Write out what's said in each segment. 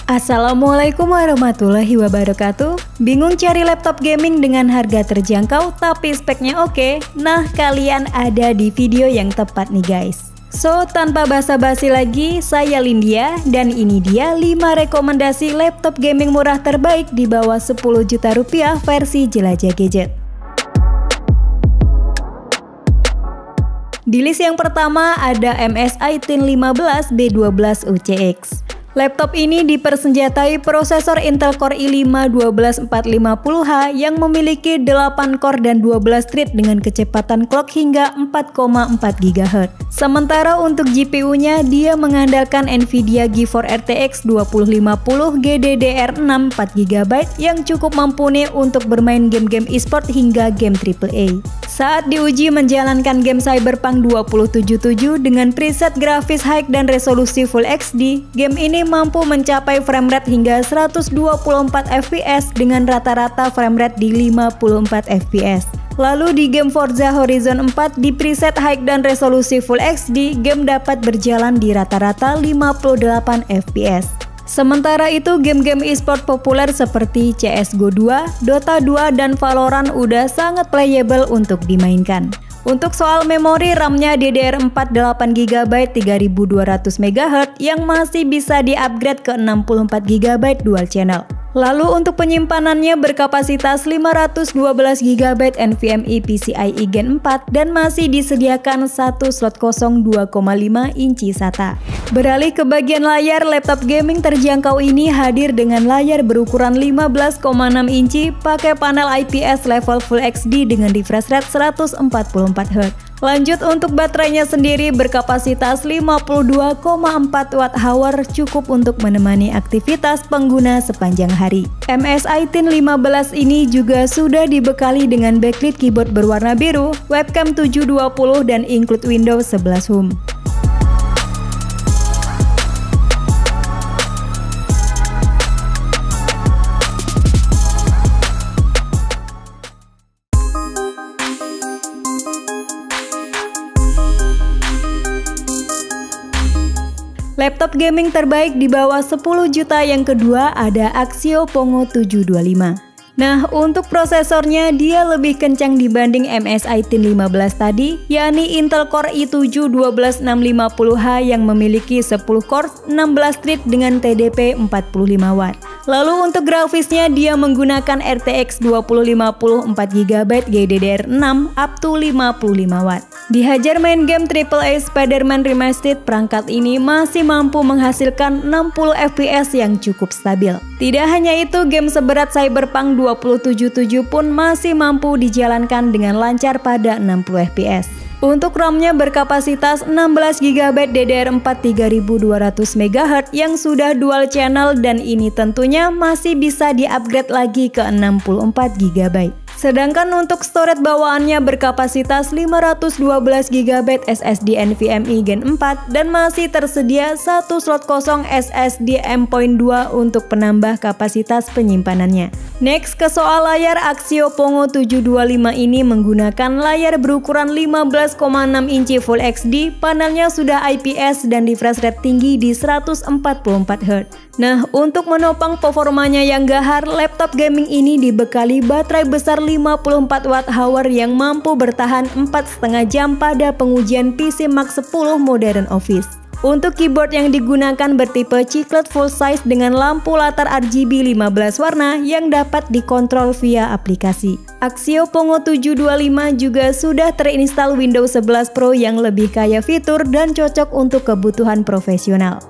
Assalamualaikum warahmatullahi wabarakatuh. Bingung cari laptop gaming dengan harga terjangkau tapi speknya oke? Nah, kalian ada di video yang tepat nih guys. So, tanpa basa-basi lagi, saya Lindia dan ini dia 5 rekomendasi laptop gaming murah terbaik di bawah 10 juta rupiah versi Jelajah Gadget. Di list yang pertama ada MSI Titan 15 B12 UCX. Laptop ini dipersenjatai prosesor Intel Core i5 12450H yang memiliki 8 core dan 12 thread dengan kecepatan clock hingga 4,4 GHz. Sementara untuk GPU-nya, dia mengandalkan Nvidia GeForce RTX 2050 GDDR6 4GB yang cukup mumpuni untuk bermain game-game e-sport hingga game AAA. Saat diuji menjalankan game Cyberpunk 2077 dengan preset grafis high dan resolusi Full HD, game ini mampu mencapai framerate hingga 124 fps dengan rata-rata framerate di 54 fps. Lalu di game Forza Horizon 4 di preset high dan resolusi Full HD, game dapat berjalan di rata-rata 58 fps. Sementara itu, game-game e-sport populer seperti CSGO 2, Dota 2, dan Valorant udah sangat playable untuk dimainkan. Untuk soal memori, RAM-nya DDR4 8GB 3200 MHz yang masih bisa di-upgrade ke 64 GB dual channel. Lalu untuk penyimpanannya berkapasitas 512GB NVMe PCIe Gen 4 dan masih disediakan satu slot kosong 2,5 inci SATA. Beralih ke bagian layar, laptop gaming terjangkau ini hadir dengan layar berukuran 15,6 inci, pakai panel IPS level Full HD dengan refresh rate 144Hz. Lanjut untuk baterainya sendiri berkapasitas 52,4 Wh, cukup untuk menemani aktivitas pengguna sepanjang hari. MSI Titan 15 ini juga sudah dibekali dengan backlit keyboard berwarna biru, webcam 720 dan include Windows 11 Home. Laptop gaming terbaik di bawah 10 juta yang kedua ada Axio Pongo 725. Nah, untuk prosesornya dia lebih kencang dibanding MSI Titan 15 tadi, yakni Intel Core i7 12650H yang memiliki 10 core, 16 thread dengan TDP 45W. Lalu untuk grafisnya dia menggunakan RTX 2050 4GB GDDR6 up to 55W. Dihajar main game AAA Spider-Man Remastered, perangkat ini masih mampu menghasilkan 60 fps yang cukup stabil. Tidak hanya itu, game seberat Cyberpunk 2077 pun masih mampu dijalankan dengan lancar pada 60 fps. Untuk RAM-nya berkapasitas 16GB DDR4 3200 MHz yang sudah dual channel dan ini tentunya masih bisa di-upgrade lagi ke 64GB. Sedangkan untuk storage bawaannya berkapasitas 512GB SSD NVMe Gen 4 dan masih tersedia satu slot kosong SSD M.2 untuk penambah kapasitas penyimpanannya. Next ke soal layar, Axio Pongo 725 ini menggunakan layar berukuran 15,6 inci Full HD, panelnya sudah IPS dan refresh rate tinggi di 144Hz. Nah, untuk menopang performanya yang gahar, laptop gaming ini dibekali baterai besar 54Wh yang mampu bertahan 4,5 jam pada pengujian PC Max 10 Modern Office. Untuk keyboard yang digunakan bertipe chiclet full size dengan lampu latar RGB 15 warna yang dapat dikontrol via aplikasi. Axio Pongo 725 juga sudah terinstall Windows 11 Pro yang lebih kaya fitur dan cocok untuk kebutuhan profesional.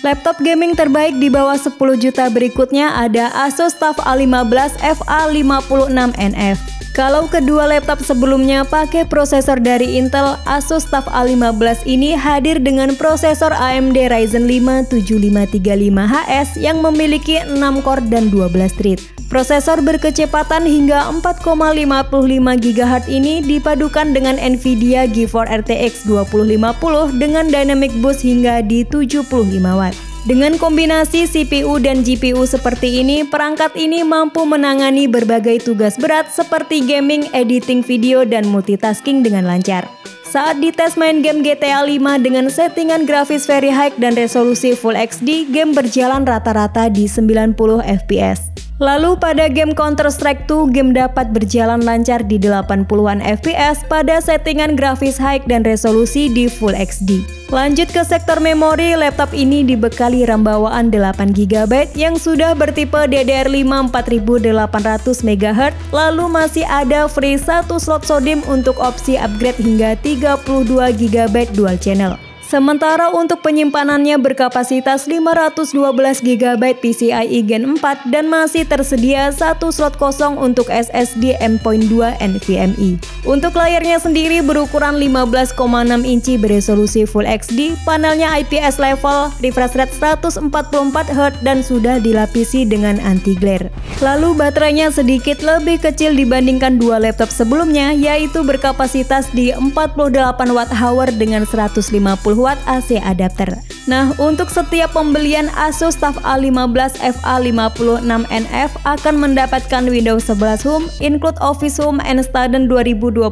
Laptop gaming terbaik di bawah 10 juta berikutnya ada Asus TUF A15 FA56NF. Kalau kedua laptop sebelumnya pakai prosesor dari Intel, Asus TUF A15 ini hadir dengan prosesor AMD Ryzen 5 7535HS yang memiliki 6 core dan 12 thread. Prosesor berkecepatan hingga 4,55 GHz ini dipadukan dengan Nvidia GeForce RTX 2050 dengan dynamic boost hingga di 75W. Dengan kombinasi CPU dan GPU seperti ini, perangkat ini mampu menangani berbagai tugas berat seperti gaming, editing video, dan multitasking dengan lancar. Saat dites main game GTA 5 dengan settingan grafis very high dan resolusi Full HD, game berjalan rata-rata di 90 fps. Lalu pada game Counter-Strike 2, game dapat berjalan lancar di 80-an fps pada settingan grafis high dan resolusi di Full HD. Lanjut ke sektor memori, laptop ini dibekali RAM bawaan 8GB yang sudah bertipe DDR5 4800 MHz, lalu masih ada free 1 slot SODIMM untuk opsi upgrade hingga 32GB dual channel. Sementara untuk penyimpanannya berkapasitas 512GB PCIe Gen 4 dan masih tersedia 1 slot kosong untuk SSD M.2 NVMe. Untuk layarnya sendiri berukuran 15,6 inci beresolusi Full HD, panelnya IPS level, refresh rate 144Hz dan sudah dilapisi dengan anti-glare. Lalu baterainya sedikit lebih kecil dibandingkan dua laptop sebelumnya, yaitu berkapasitas di 48 Wh dengan 150 Watt AC adapter. Nah, untuk setiap pembelian Asus TUF A15 FA56NF akan mendapatkan Windows 11 Home, include Office Home and Student 2021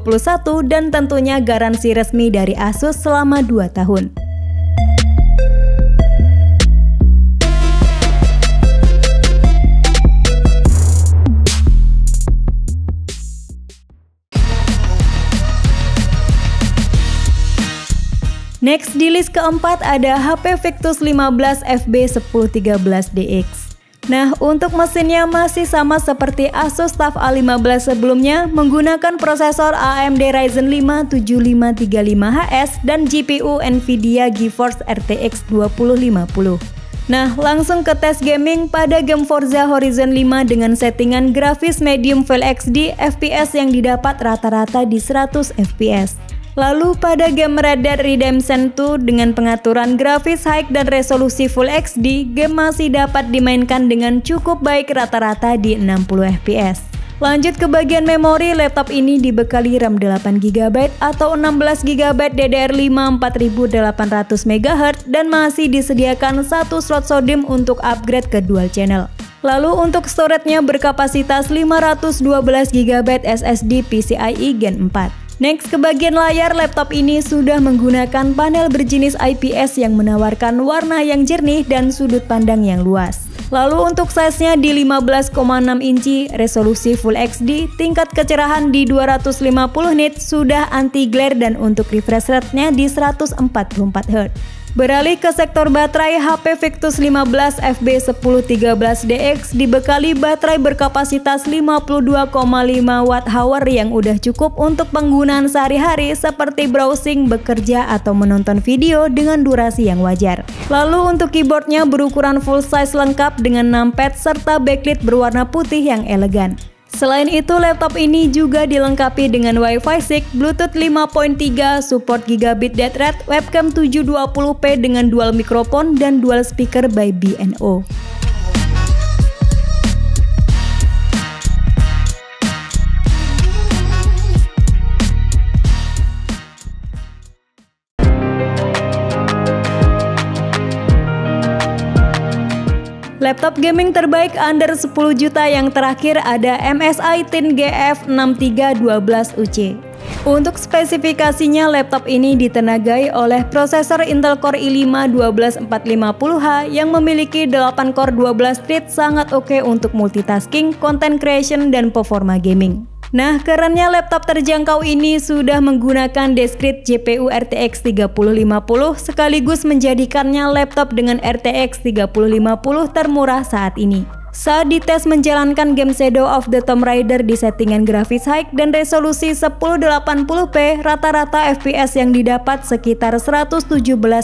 dan tentunya garansi resmi dari Asus selama 2 tahun. Next di list keempat ada HP Victus 15 FB1013DX. Nah, untuk mesinnya masih sama seperti Asus TUF A15 sebelumnya, menggunakan prosesor AMD Ryzen 5 7535HS dan GPU Nvidia GeForce RTX 2050. Nah, langsung ke tes gaming pada game Forza Horizon 5 dengan settingan grafis medium Full HD, FPS yang didapat rata-rata di 100 fps. Lalu pada game Red Dead Redemption 2 dengan pengaturan grafis high dan resolusi Full HD, game masih dapat dimainkan dengan cukup baik rata-rata di 60 fps. Lanjut ke bagian memori, laptop ini dibekali RAM 8GB atau 16GB DDR5 4800 MHz dan masih disediakan 1 slot SODIMM untuk upgrade ke dual channel. Lalu untuk storage-nya berkapasitas 512GB SSD PCIe Gen 4. Next ke bagian layar, laptop ini sudah menggunakan panel berjenis IPS yang menawarkan warna yang jernih dan sudut pandang yang luas. Lalu untuk size-nya di 15,6 inci, resolusi Full HD, tingkat kecerahan di 250 nits, sudah anti-glare dan untuk refresh rate-nya di 144Hz. Beralih ke sektor baterai, HP Victus 15 FB1013DX dibekali baterai berkapasitas 52,5 Wh yang udah cukup untuk penggunaan sehari-hari seperti browsing, bekerja, atau menonton video dengan durasi yang wajar. Lalu untuk keyboardnya berukuran full size lengkap dengan numpad serta backlit berwarna putih yang elegan. Selain itu, laptop ini juga dilengkapi dengan Wi-Fi 6, Bluetooth 5.3, support gigabit data rate, webcam 720p dengan dual mikrofon dan dual speaker by B&O. Laptop gaming terbaik under 10 juta yang terakhir ada MSI Titan GF6312UC. Untuk spesifikasinya, laptop ini ditenagai oleh prosesor Intel Core i5 12450H yang memiliki 8 core 12 thread, sangat oke untuk multitasking, content creation, dan performa gaming. Nah, kerennya laptop terjangkau ini sudah menggunakan discrete GPU RTX 3050 sekaligus menjadikannya laptop dengan RTX 3050 termurah saat ini. Saat dites menjalankan game Shadow of the Tomb Raider di settingan grafis high dan resolusi 1080p, rata-rata FPS yang didapat sekitar 117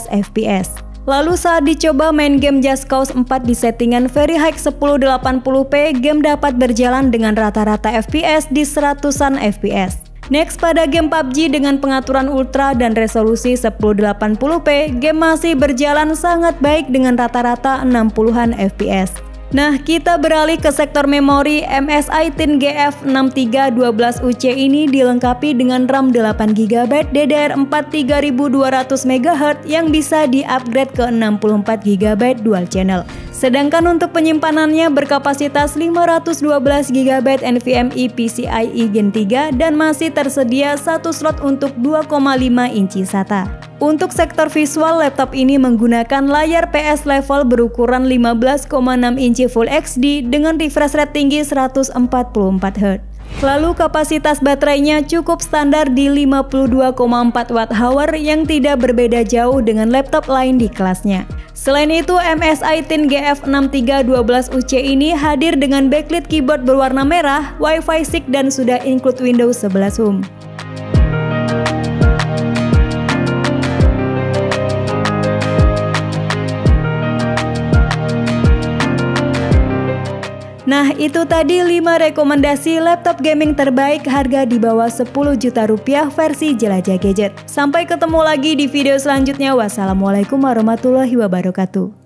fps. Lalu saat dicoba main game Just Cause 4 di settingan very high 1080p, game dapat berjalan dengan rata-rata FPS di 100-an fps. Next pada game PUBG dengan pengaturan ultra dan resolusi 1080p, game masih berjalan sangat baik dengan rata-rata 60-an fps. Nah, kita beralih ke sektor memori. MSI Tizen GF6312UC ini dilengkapi dengan RAM 8GB DDR4 3200 MHz yang bisa di-upgrade ke 64GB dual channel. Sedangkan untuk penyimpanannya berkapasitas 512GB NVMe PCIe Gen 3 dan masih tersedia satu slot untuk 2,5 inci SATA. Untuk sektor visual, laptop ini menggunakan layar PS level berukuran 15,6 inci Full HD dengan refresh rate tinggi 144 Hz. Lalu kapasitas baterainya cukup standar di 52,4 Wh yang tidak berbeda jauh dengan laptop lain di kelasnya. Selain itu, MSI Tizen GF6312UC ini hadir dengan backlit keyboard berwarna merah, Wi-Fi 6 dan sudah include Windows 11 Home. Nah, itu tadi 5 rekomendasi laptop gaming terbaik harga di bawah 10 juta rupiah versi Jelajah Gadget. Sampai ketemu lagi di video selanjutnya. Wassalamualaikum warahmatullahi wabarakatuh.